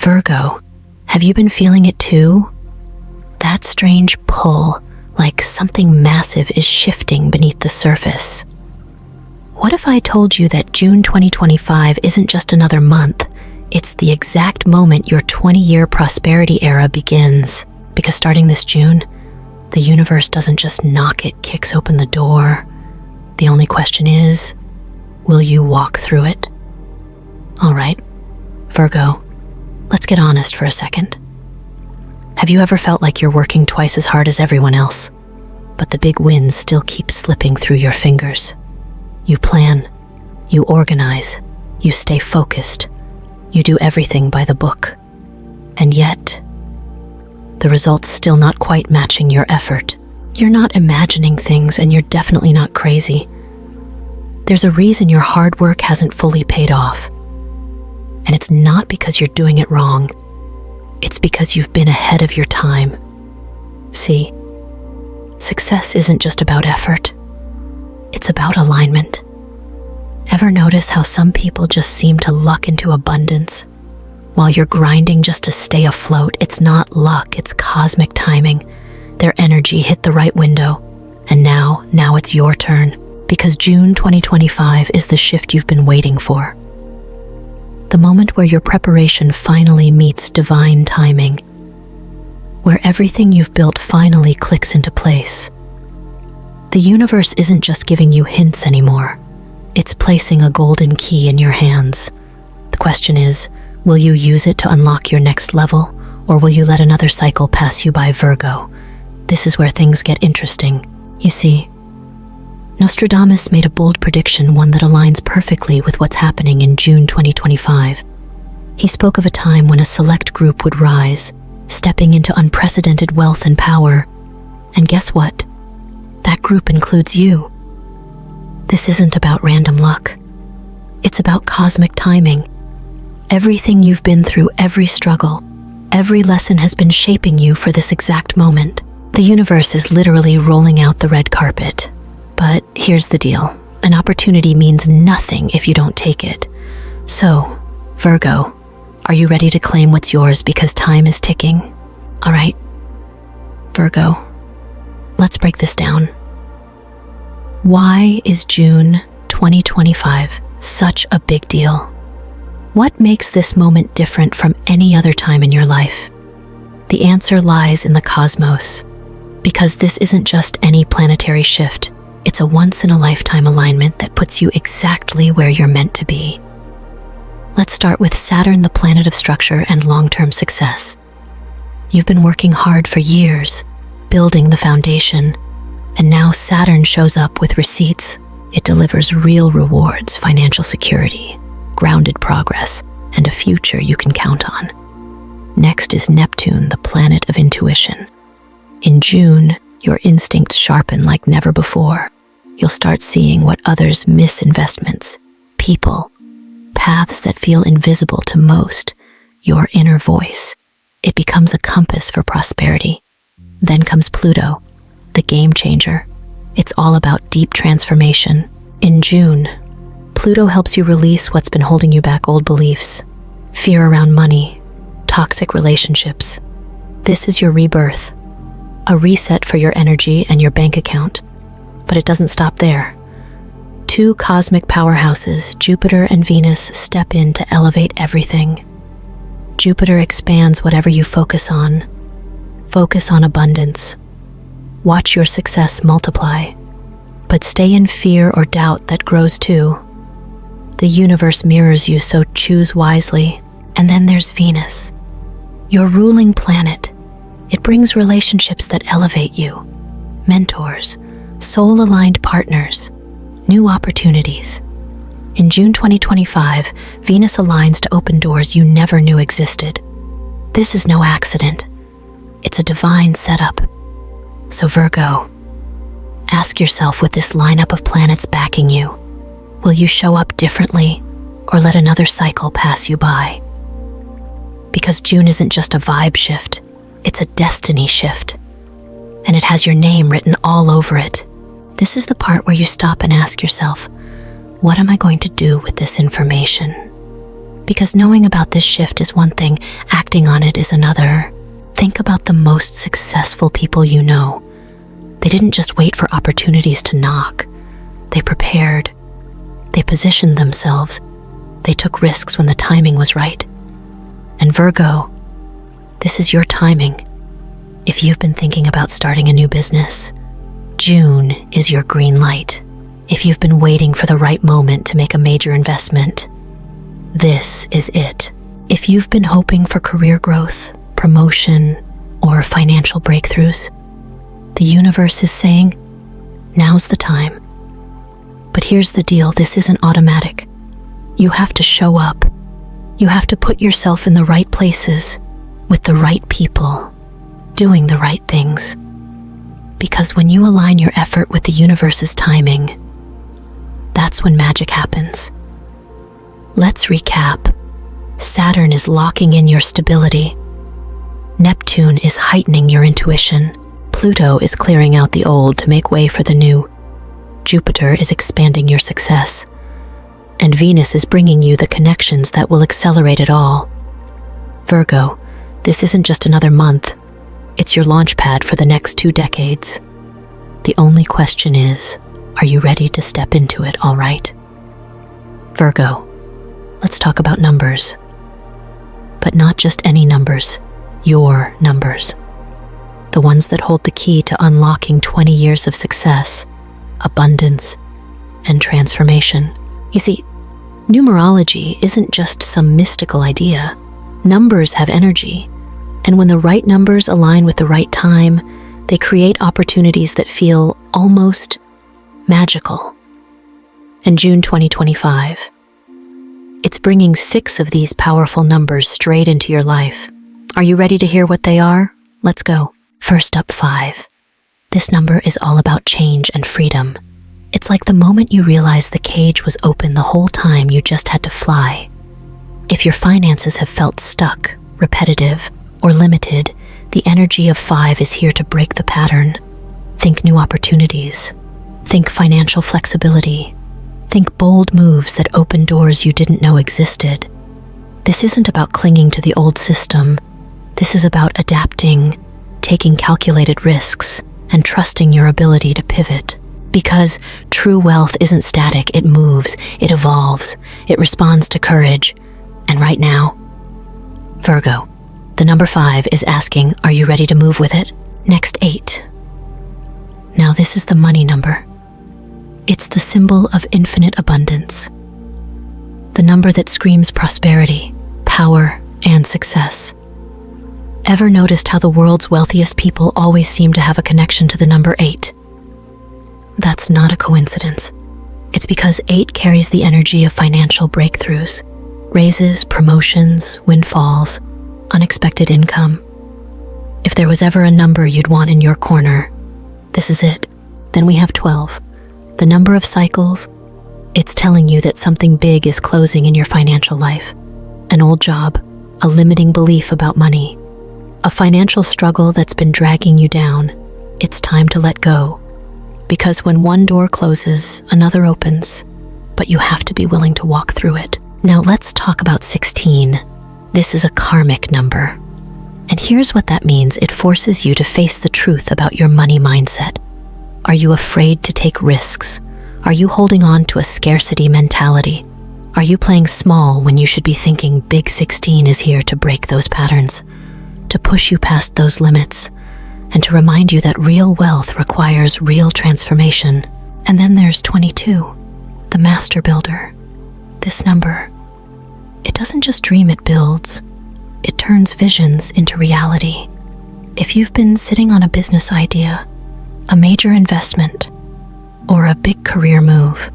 Virgo, have you been feeling it too? That strange pull, like something massive is shifting beneath the surface. What if I told you that June 2025 isn't just another month, it's the exact moment your 20-year prosperity era begins? Because starting this June, the universe doesn't just knock, it kicks open the door. The only question is, will you walk through it? All right, Virgo, let's get honest for a second. Have you ever felt like you're working twice as hard as everyone else, but the big wins still keep slipping through your fingers? You plan, you organize, you stay focused, you do everything by the book, and yet, the results still not quite matching your effort. You're not imagining things, and you're definitely not crazy. There's a reason your hard work hasn't fully paid off. And it's not because you're doing it wrong. It's because you've been ahead of your time. See, success isn't just about effort. It's about alignment. Ever notice how some people just seem to luck into abundance? While you're grinding just to stay afloat, it's not luck, it's cosmic timing. Their energy hit the right window, and now it's your turn, because June 2025 is the shift you've been waiting for. The moment where your preparation finally meets divine timing, where everything you've built finally clicks into place. The universe isn't just giving you hints anymore, it's placing a golden key in your hands. The question is, will you use it to unlock your next level, or will you let another cycle pass you by, Virgo? This is where things get interesting. You see, Nostradamus made a bold prediction, one that aligns perfectly with what's happening in June 2025. He spoke of a time when a select group would rise, stepping into unprecedented wealth and power. And guess what? That group includes you. This isn't about random luck. It's about cosmic timing. Everything you've been through, every struggle, every lesson has been shaping you for this exact moment. The universe is literally rolling out the red carpet. But here's the deal. An opportunity means nothing if you don't take it. So, Virgo, are you ready to claim what's yours because time is ticking? All right, Virgo, let's break this down. Why is June 2025 such a big deal? What makes this moment different from any other time in your life? The answer lies in the cosmos, because this isn't just any planetary shift. It's a once-in-a-lifetime alignment that puts you exactly where you're meant to be. Let's start with Saturn, the planet of structure and long-term success. You've been working hard for years, building the foundation, and now Saturn shows up with receipts. It delivers real rewards, financial security, grounded progress, and a future you can count on. Next is Neptune, the planet of intuition. In June, your instincts sharpen like never before. You'll start seeing what others miss: investments, people, paths that feel invisible to most, your inner voice. It becomes a compass for prosperity. Then comes Pluto, the game changer. It's all about deep transformation. In June, Pluto helps you release what's been holding you back: old beliefs, fear around money, toxic relationships. This is your rebirth, a reset for your energy and your bank account. But it doesn't stop there. Two cosmic powerhouses, Jupiter and Venus, step in to elevate everything. Jupiter expands whatever you focus on. Focus on abundance. Watch your success multiply. But stay in fear or doubt, that grows too. The universe mirrors you, so choose wisely. And then there's Venus, your ruling planet. It brings relationships that elevate you, mentors, soul-aligned partners, new opportunities. In June 2025, Venus aligns to open doors you never knew existed. This is no accident. It's a divine setup. So Virgo, ask yourself, with this lineup of planets backing you, will you show up differently or let another cycle pass you by? Because June isn't just a vibe shift, it's a destiny shift. And it has your name written all over it. This is the part where you stop and ask yourself, what am I going to do with this information? Because knowing about this shift is one thing, acting on it is another. Think about the most successful people you know. They didn't just wait for opportunities to knock. They prepared. They positioned themselves. They took risks when the timing was right. And Virgo, this is your timing. If you've been thinking about starting a new business, June is your green light. If you've been waiting for the right moment to make a major investment, this is it. If you've been hoping for career growth, promotion, or financial breakthroughs, the universe is saying, now's the time. But here's the deal, this isn't automatic. You have to show up. You have to put yourself in the right places, with the right people, doing the right things. Because when you align your effort with the universe's timing, that's when magic happens. Let's recap. Saturn is locking in your stability. Neptune is heightening your intuition. Pluto is clearing out the old to make way for the new. Jupiter is expanding your success. And Venus is bringing you the connections that will accelerate it all. Virgo, this isn't just another month. It's your launch pad for the next 2 decades. The only question is, are you ready to step into it all right? Virgo, let's talk about numbers. But not just any numbers, your numbers. The ones that hold the key to unlocking 20 years of success, abundance, and transformation. You see, numerology isn't just some mystical idea. Numbers have energy, and when the right numbers align with the right time, they create opportunities that feel almost magical. And June 2025, it's bringing 6 of these powerful numbers straight into your life. Are you ready to hear what they are? Let's go. First up, 5. This number is all about change and freedom. It's like the moment you realize the cage was open the whole time, you just had to fly. If your finances have felt stuck, repetitive, or limited, the energy of 5 is here to break the pattern. Think new opportunities. Think financial flexibility. Think bold moves that open doors you didn't know existed. This isn't about clinging to the old system. This is about adapting, taking calculated risks, and trusting your ability to pivot. Because true wealth isn't static, it moves, it evolves, it responds to courage. And right now, Virgo, the number 5 is asking, are you ready to move with it? Next, 8. Now this is the money number. It's the symbol of infinite abundance. The number that screams prosperity, power, and success. Ever noticed how the world's wealthiest people always seem to have a connection to the number 8? That's not a coincidence. It's because 8 carries the energy of financial breakthroughs, raises, promotions, windfalls, unexpected income. If there was ever a number you'd want in your corner, this is it. Then we have 12. The number of cycles, it's telling you that something big is closing in your financial life. An old job, a limiting belief about money, a financial struggle that's been dragging you down. It's time to let go. Because when one door closes, another opens, but you have to be willing to walk through it. Now let's talk about 16. This is a karmic number. And here's what that means. It forces you to face the truth about your money mindset. Are you afraid to take risks? Are you holding on to a scarcity mentality? Are you playing small when you should be thinking big? 16 is here to break those patterns, to push you past those limits, and to remind you that real wealth requires real transformation. And then there's 22, the master builder. This number, it doesn't just dream, it builds. It turns visions into reality. If you've been sitting on a business idea, a major investment, or a big career move,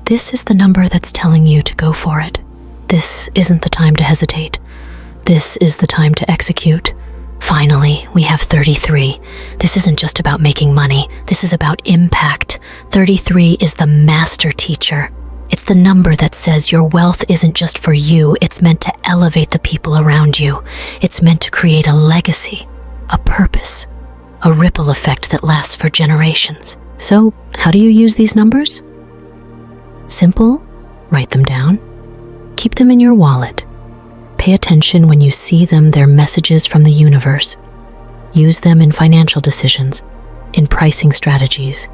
this is the number that's telling you to go for it. This isn't the time to hesitate. This is the time to execute. Finally, we have 33. This isn't just about making money. This is about impact. 33 is the master teacher. It's the number that says your wealth isn't just for you. It's meant to elevate the people around you. It's meant to create a legacy, a purpose, a ripple effect that lasts for generations. So, how do you use these numbers? Simple, write them down. Keep them in your wallet. Pay attention when you see them, they're messages from the universe. Use them in financial decisions, in pricing strategies,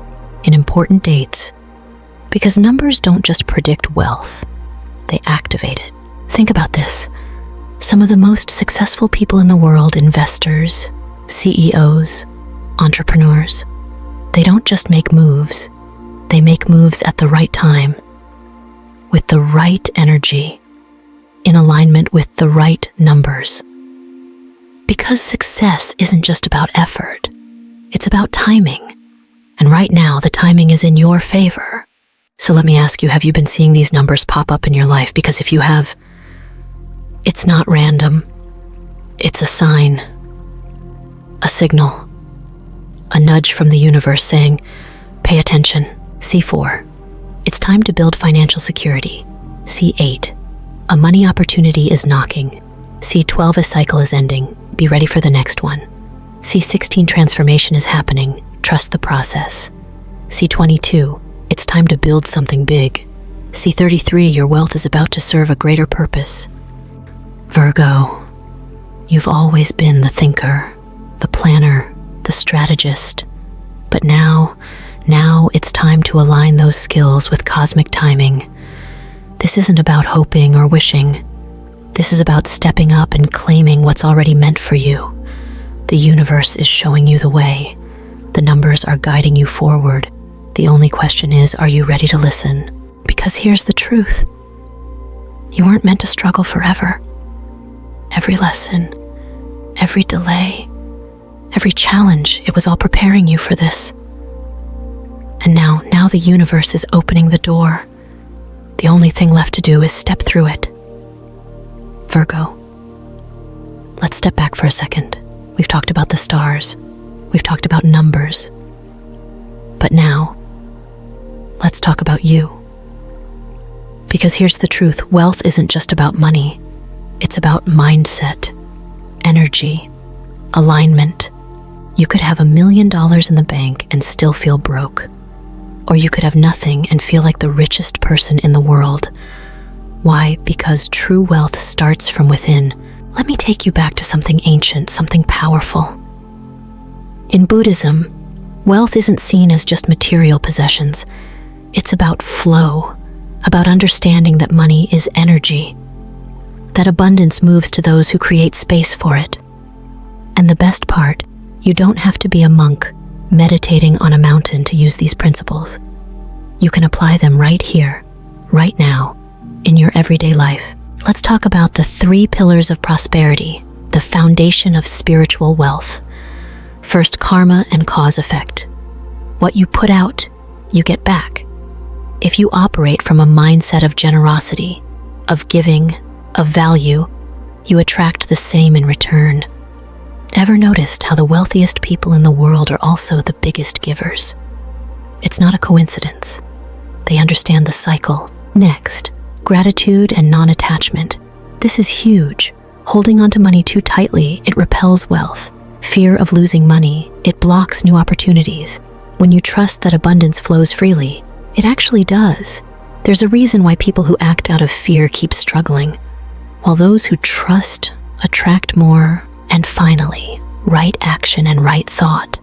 in important dates. Because numbers don't just predict wealth, they activate it. Think about this. Some of the most successful people in the world, investors, CEOs, entrepreneurs, they don't just make moves, they make moves at the right time, with the right energy, in alignment with the right numbers. Because success isn't just about effort, it's about timing. And right now, the timing is in your favor. So let me ask you, have you been seeing these numbers pop up in your life? Because if you have, it's not random. It's a sign, a signal, a nudge from the universe saying, pay attention. C4, it's time to build financial security. C8, a money opportunity is knocking. C12, a cycle is ending. Be ready for the next one. C16, transformation is happening. Trust the process. C22, it's time to build something big. C33, your wealth is about to serve a greater purpose. Virgo, you've always been the thinker, the planner, the strategist. But now it's time to align those skills with cosmic timing. This isn't about hoping or wishing. This is about stepping up and claiming what's already meant for you. The universe is showing you the way. The numbers are guiding you forward. The only question is, are you ready to listen? Because here's the truth. You weren't meant to struggle forever. Every lesson, every delay, every challenge, it was all preparing you for this. And now the universe is opening the door. The only thing left to do is step through it. Virgo, let's step back for a second. We've talked about the stars. We've talked about numbers. But now, let's talk about you. Because here's the truth, wealth isn't just about money. It's about mindset, energy, alignment. You could have $1 million in the bank and still feel broke. Or you could have nothing and feel like the richest person in the world. Why? Because true wealth starts from within. Let me take you back to something ancient, something powerful. In Buddhism, wealth isn't seen as just material possessions. It's about flow, about understanding that money is energy, that abundance moves to those who create space for it. And the best part, you don't have to be a monk meditating on a mountain to use these principles. You can apply them right here, right now, in your everyday life. Let's talk about the 3 pillars of prosperity, the foundation of spiritual wealth. First, karma and cause effect. What you put out, you get back. If you operate from a mindset of generosity, of giving, of value, you attract the same in return. Ever noticed how the wealthiest people in the world are also the biggest givers? It's not a coincidence. They understand the cycle. Next, gratitude and non-attachment. This is huge. Holding onto money too tightly, it repels wealth. Fear of losing money, it blocks new opportunities. When you trust that abundance flows freely, it actually does. There's a reason why people who act out of fear keep struggling, while those who trust attract more. And finally, right action and right thought.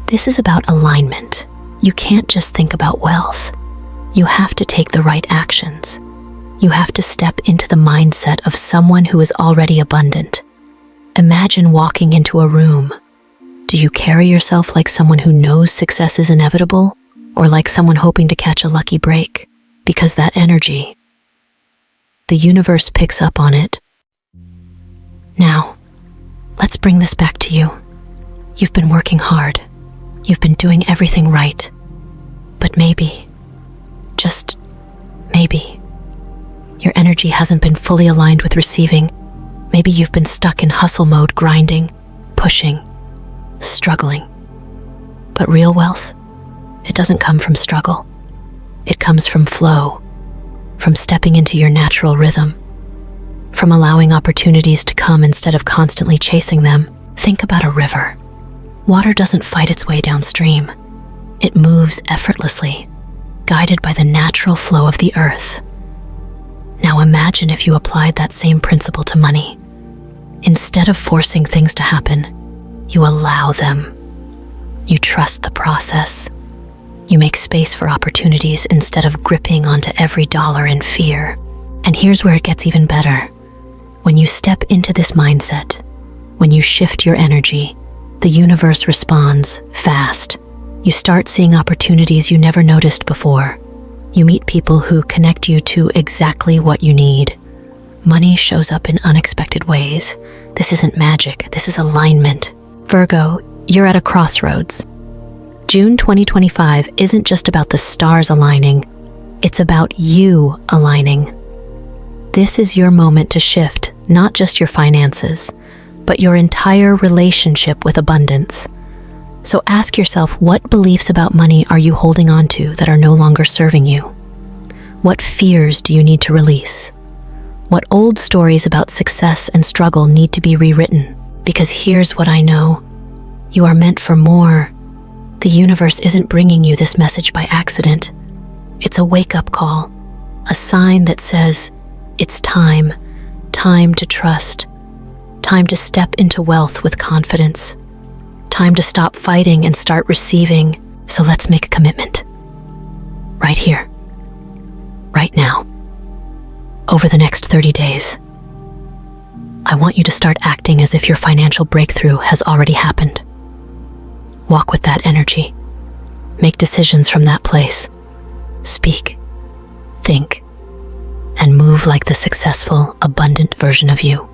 This is about alignment. You can't just think about wealth. You have to take the right actions. You have to step into the mindset of someone who is already abundant. Imagine walking into a room. Do you carry yourself like someone who knows success is inevitable, or like someone hoping to catch a lucky break? Because that energy, the universe picks up on it. Now, let's bring this back to you. You've been working hard. You've been doing everything right. But maybe, just maybe, your energy hasn't been fully aligned with receiving. Maybe you've been stuck in hustle mode, grinding, pushing, struggling. But real wealth, it doesn't come from struggle. It comes from flow, from stepping into your natural rhythm, from allowing opportunities to come instead of constantly chasing them. Think about a river. Water doesn't fight its way downstream. It moves effortlessly, guided by the natural flow of the earth. Now imagine if you applied that same principle to money. Instead of forcing things to happen, you allow them. You trust the process. You make space for opportunities instead of gripping onto every dollar in fear. And here's where it gets even better. When you step into this mindset, when you shift your energy, the universe responds fast. You start seeing opportunities you never noticed before. You meet people who connect you to exactly what you need. Money shows up in unexpected ways. This isn't magic, this is alignment. Virgo, you're at a crossroads. June 2025 isn't just about the stars aligning, it's about you aligning. This is your moment to shift, not just your finances, but your entire relationship with abundance. So ask yourself, what beliefs about money are you holding on to that are no longer serving you? What fears do you need to release? What old stories about success and struggle need to be rewritten? Because here's what I know. You are meant for more. The universe isn't bringing you this message by accident. It's a wake-up call, a sign that says, it's time to trust, time to step into wealth with confidence, time to stop fighting and start receiving. So let's make a commitment. Right here, right now, over the next 30 days. I want you to start acting as if your financial breakthrough has already happened. Walk with that energy. Make decisions from that place. Speak, think, and move like the successful, abundant version of you.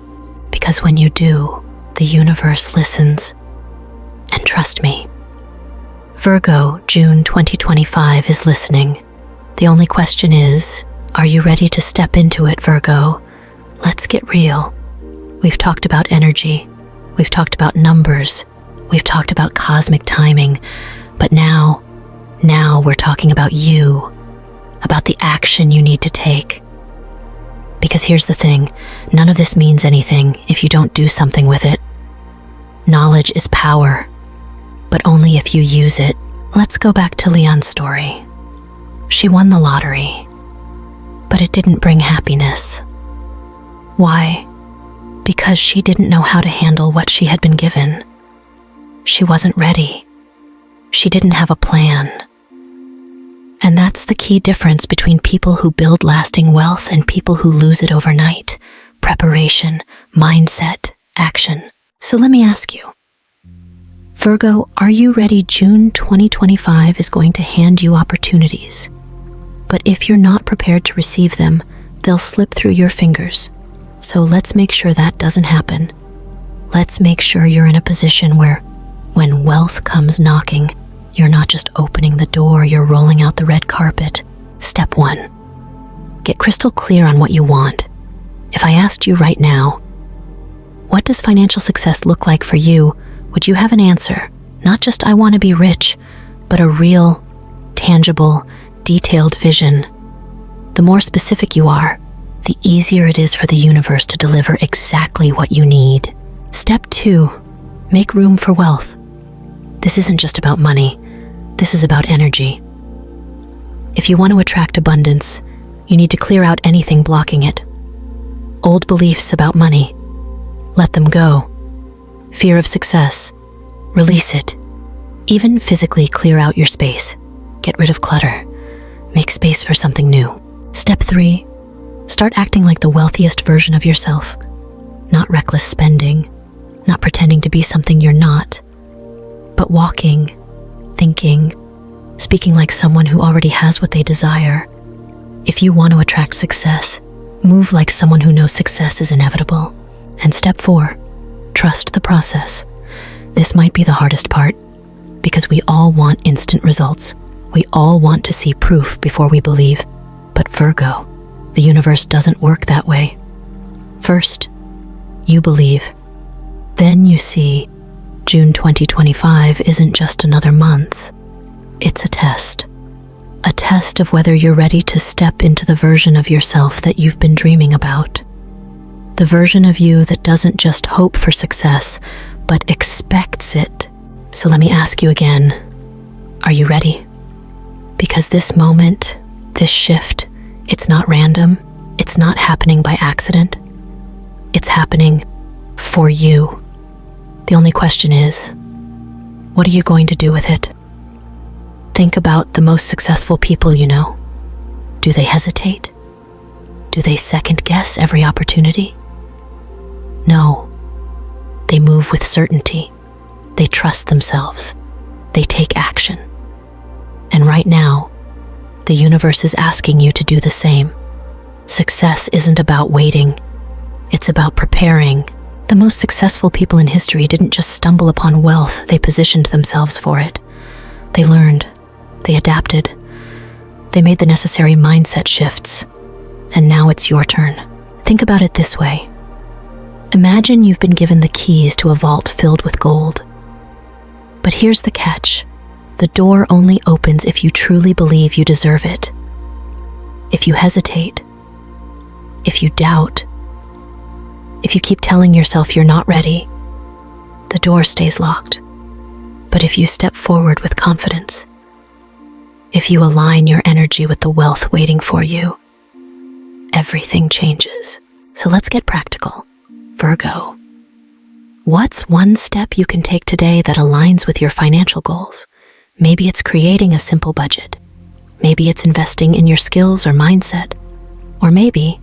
Because when you do, the universe listens. And trust me, Virgo, June 2025 is listening. The only question is, are you ready to step into it, Virgo? Let's get real. We've talked about energy. We've talked about numbers. We've talked about cosmic timing. But now we're talking about you, about the action you need to take. Because here's the thing, none of this means anything if you don't do something with it. Knowledge is power, but only if you use it. Let's go back to Leon's story. She won the lottery, but it didn't bring happiness. Why? Because she didn't know how to handle what she had been given. She wasn't ready. She didn't have a plan. And that's the key difference between people who build lasting wealth and people who lose it overnight. Preparation, mindset, action. So let me ask you, Virgo, are you ready? June 2025 is going to hand you opportunities. But if you're not prepared to receive them, they'll slip through your fingers. So let's make sure that doesn't happen. Let's make sure you're in a position where, when wealth comes knocking, you're not just opening the door, you're rolling out the red carpet. Step 1. Get crystal clear on what you want. If I asked you right now, what does financial success look like for you, would you have an answer? Not just I want to be rich, but a real, tangible, detailed vision. The more specific you are, the easier it is for the universe to deliver exactly what you need. Step 2. Make room for wealth. This isn't just about money. This is about energy. If you want to attract abundance, you need to clear out anything blocking it. Old beliefs about money, let them go. Fear of success, release it. Even physically clear out your space. Get rid of clutter. Make space for something new. Step 3. Start acting like the wealthiest version of yourself. Not reckless spending, not pretending to be something you're not, but walking, thinking, speaking like someone who already has what they desire. If you want to attract success, move like someone who knows success is inevitable. And step 4, trust the process. This might be the hardest part, because we all want instant results. We all want to see proof before we believe. But Virgo, the universe doesn't work that way. First, you believe. Then you see. June 2025 isn't just another month. It's a test. A test of whether you're ready to step into the version of yourself that you've been dreaming about. The version of you that doesn't just hope for success, but expects it. So let me ask you again, are you ready? Because this moment, this shift, it's not random, It's not happening by accident. It's happening for you. The only question is, what are you going to do with it? Think about the most successful people you know. Do they hesitate? Do they second guess every opportunity? No. They move with certainty. They trust themselves. They take action. And right now, the universe is asking you to do the same. Success isn't about waiting. It's about preparing. The most successful people in history didn't just stumble upon wealth, they positioned themselves for it. They learned. They adapted. They made the necessary mindset shifts. And now it's your turn. Think about it this way. Imagine you've been given the keys to a vault filled with gold. But here's the catch. The door only opens if you truly believe you deserve it. If you hesitate, if you doubt, if you keep telling yourself you're not ready, the door stays locked. But if you step forward with confidence, if you align your energy with the wealth waiting for you, everything changes. So let's get practical. Virgo, what's one step you can take today that aligns with your financial goals? Maybe it's creating a simple budget. Maybe it's investing in your skills or mindset. Or maybe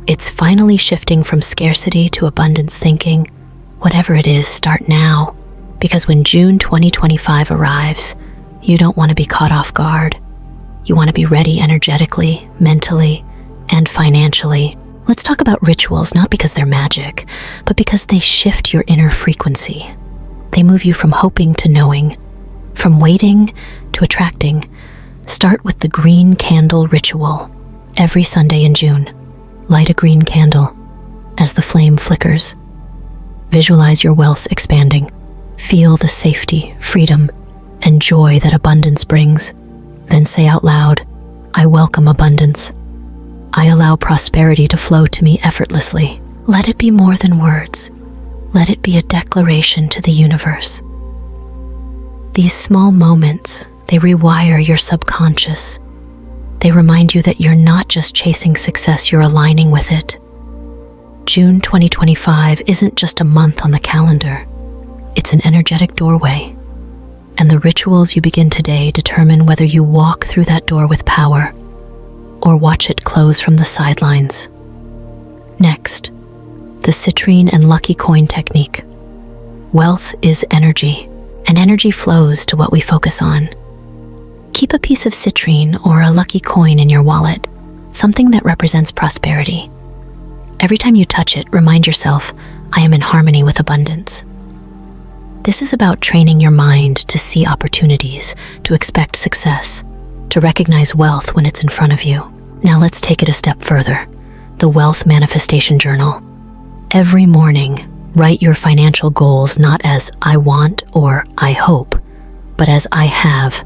it's finally shifting from scarcity to abundance thinking. Whatever it is, start now. Because when June 2025 arrives, you don't want to be caught off guard. You want to be ready energetically, mentally, and financially. Let's talk about rituals, not because they're magic, but because they shift your inner frequency. They move you from hoping to knowing, from waiting to attracting. Start with the green candle ritual. Every Sunday in June, light a green candle. As the flame flickers, visualize your wealth expanding. Feel the safety, freedom, and joy that abundance brings. Then say out loud, I welcome abundance. I allow prosperity to flow to me effortlessly. Let it be more than words. Let it be a declaration to the universe. These small moments, they rewire your subconscious. They remind you that you're not just chasing success, you're aligning with it. June 2025 isn't just a month on the calendar. It's an energetic doorway. And the rituals you begin today determine whether you walk through that door with power or watch it close from the sidelines. Next, the citrine and lucky coin technique. Wealth is energy, and energy flows to what we focus on. Keep a piece of citrine or a lucky coin in your wallet, something that represents prosperity. Every time you touch it, remind yourself, I am in harmony with abundance. This is about training your mind to see opportunities, to expect success, to recognize wealth when it's in front of you. Now let's take it a step further. The Wealth Manifestation Journal. Every morning, write your financial goals not as I want or I hope, but as I have.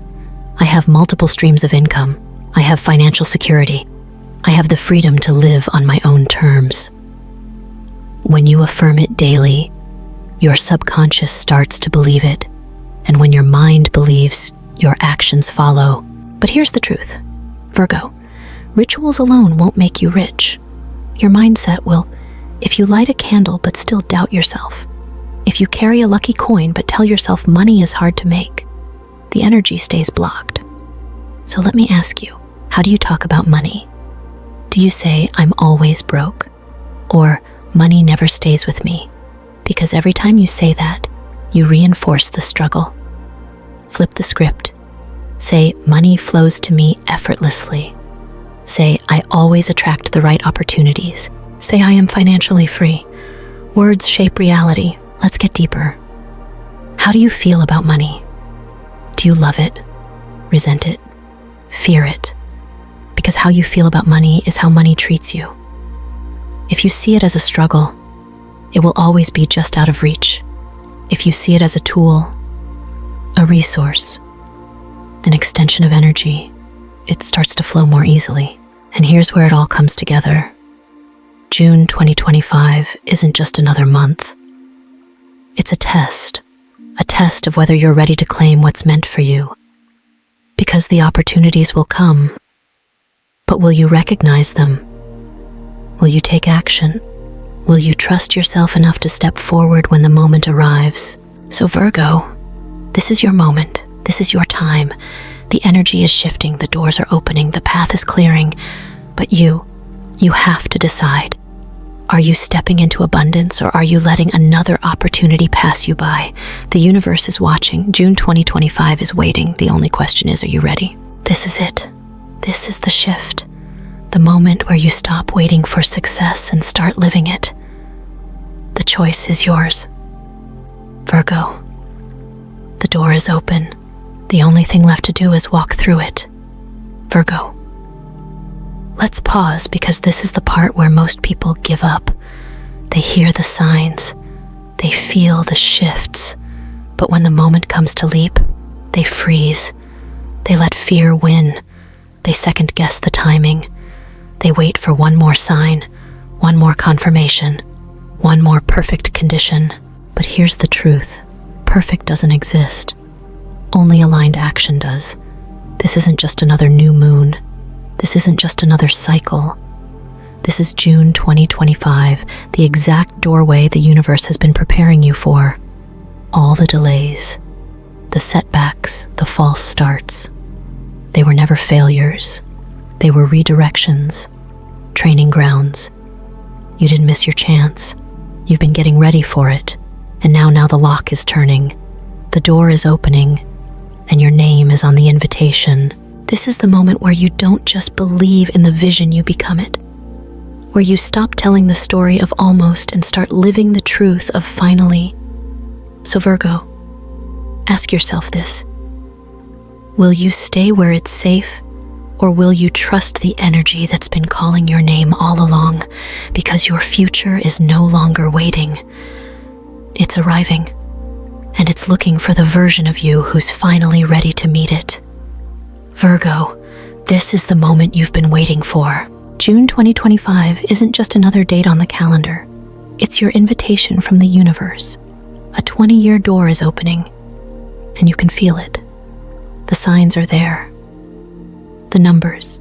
I have multiple streams of income. I have financial security. I have the freedom to live on my own terms. When you affirm it daily, your subconscious starts to believe it. And when your mind believes, your actions follow. But here's the truth, Virgo, rituals alone won't make you rich. Your mindset will. If you light a candle but still doubt yourself, if you carry a lucky coin but tell yourself money is hard to make, the energy stays blocked. So let me ask you, how do you talk about money? Do you say, I'm always broke? Or money never stays with me? Because every time you say that, you reinforce the struggle. Flip the script. Say, money flows to me effortlessly. Say, I always attract the right opportunities. Say, I am financially free. Words shape reality. Let's get deeper. How do you feel about money? Do you love it, resent it, fear it? Because how you feel about money is how money treats you. If you see it as a struggle, it will always be just out of reach. If you see it as a tool, a resource, an extension of energy, it starts to flow more easily. And here's where it all comes together. June 2025 isn't just another month. It's a test of whether you're ready to claim what's meant for you. Because the opportunities will come, but will you recognize them? Will you take action? Will you trust yourself enough to step forward when the moment arrives? So Virgo, this is your moment. This is your time. The energy is shifting, the doors are opening, the path is clearing. But you have to decide. Are you stepping into abundance, or are you letting another opportunity pass you by? The universe is watching. June 2025 is waiting. The only question is, are you ready? This is it. This is the shift. The moment where you stop waiting for success and start living it. The choice is yours. Virgo, the door is open. The only thing left to do is walk through it. Virgo, let's pause, because this is the part where most people give up. They hear the signs, they feel the shifts, but when the moment comes to leap, they freeze. They let fear win. They second guess the timing. They wait for one more sign, one more confirmation, one more perfect condition. But here's the truth. Perfect doesn't exist. Only aligned action does. This isn't just another new moon. This isn't just another cycle. This is June 2025, the exact doorway the universe has been preparing you for. All the delays, the setbacks, the false starts. They were never failures. They were redirections, training grounds. You didn't miss your chance. You've been getting ready for it. And now the lock is turning. The door is opening, and your name is on the invitation. This is the moment where you don't just believe in the vision, you become it. Where you stop telling the story of almost and start living the truth of finally. So Virgo, ask yourself this. Will you stay where it's safe, or will you trust the energy that's been calling your name all along? Because your future is no longer waiting. It's arriving, and it's looking for the version of you who's finally ready to meet it. Virgo, this is the moment you've been waiting for. June 2025 isn't just another date on the calendar. It's your invitation from the universe. A 20-year door is opening, and you can feel it. The signs are there. The numbers.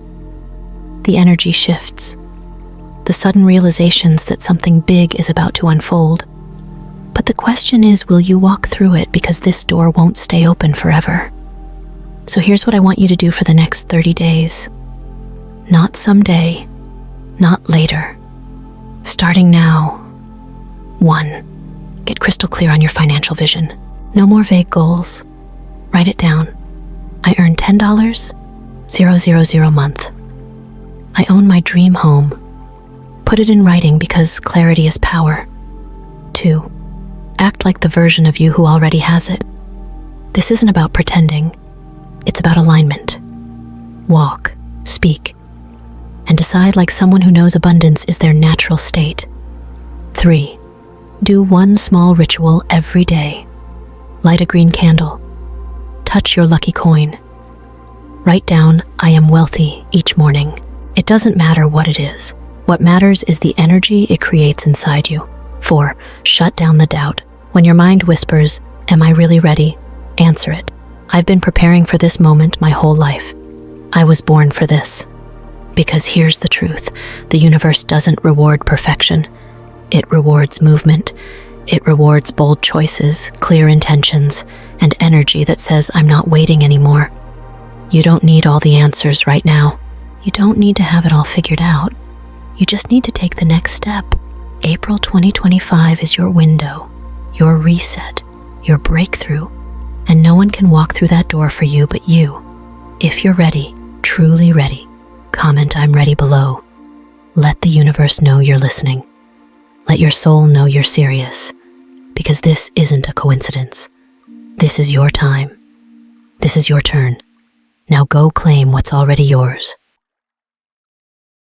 The energy shifts. The sudden realizations that something big is about to unfold. But the question is, will you walk through it, because this door won't stay open forever? So here's what I want you to do for the next 30 days. Not someday, not later. Starting now. 1. Get crystal clear on your financial vision. No more vague goals. Write it down. I earn $10,000 a month. I own my dream home. Put it in writing, because clarity is power. 2. Act like the version of you who already has it. This isn't about pretending. It's about alignment. Walk, speak, and decide like someone who knows abundance is their natural state. 3. Do one small ritual every day. Light a green candle. Touch your lucky coin. Write down, I am wealthy, each morning. It doesn't matter what it is. What matters is the energy it creates inside you. 4. Shut down the doubt. When your mind whispers, am I really ready? Answer it. I've been preparing for this moment my whole life. I was born for this. Because here's the truth. The universe doesn't reward perfection. It rewards movement. It rewards bold choices, clear intentions, and energy that says, I'm not waiting anymore. You don't need all the answers right now. You don't need to have it all figured out. You just need to take the next step. April 2025 is your window, your reset, your breakthrough, and no one can walk through that door for you but you. If you're ready, truly ready, comment I'm ready below. Let the universe know you're listening. Let your soul know you're serious, because this isn't a coincidence. This is your time. This is your turn. Now go claim what's already yours.